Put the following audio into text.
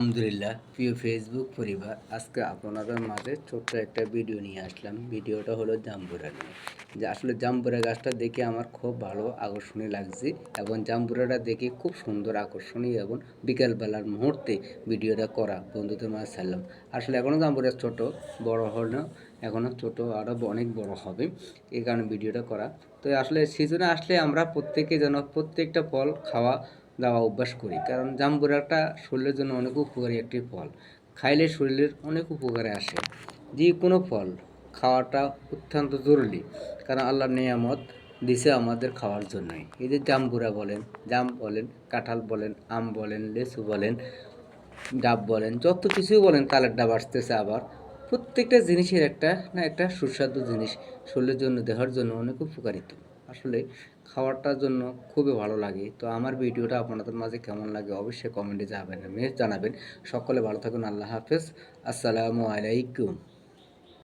আলহামদুলিল্লাহ, প্রিয় ফেসবুক পরিবার, আজকে আপনাদের মাঝে ছোট্ট একটা ভিডিও নিয়ে আসলাম। ভিডিওটা হলো জাম্বুরা নিয়ে। যে আসলে জাম্বুরা গাছটা দেখে আমার খুব ভালো আকর্ষণীয় লাগছে এবং জাম্বুরাটা দেখে খুব সুন্দর আকর্ষণীয় এবং বিকেলবেলার মুহূর্তে ভিডিওটা করা বন্ধুদের মাঝে ছাড়লাম। আসলে এখনও জাম্বুরা ছোট, বড় হলো, এখনও ছোট, আরও অনেক বড় হবে, এই কারণে ভিডিওটা করা। তো আসলে সিজনে আসলে আমরা প্রত্যেকে যেন প্রত্যেকটা ফল খাওয়া দেওয়া অভ্যাস করি, কারণ জাম্বুরাটা শরীরের জন্য অনেক উপকারী একটি ফল। খাইলে শরীরের অনেক উপকারে আসে। যে কোনো ফল খাওয়াটা অত্যন্ত জরুরি, কারণ আল্লাহর নিয়ামত দিছে আমাদের খাওয়ার জন্যই। এই যে জাম্বুরা বলেন, জাম বলেন, কাঁঠাল বলেন, আম বলেন, লেচু বলেন, ডাব বলেন, যত কিছুই বলেন, তালের ডাব আসতেছে আবার, প্রত্যেকটা জিনিসের একটা না একটা সুস্বাদু জিনিস শরীরের জন্য, দেহের জন্য অনেক উপকারিত। আসলে খাওয়াটার জন্য খুবই ভালো লাগে। তো আমার ভিডিওটা আপনাদের মাঝে কেমন লাগে অবশ্যই কমেন্টে জানাবেন, সকলে ভালো থাকুন। আল্লাহ হাফেজ। আসসালামু আলাইকুম।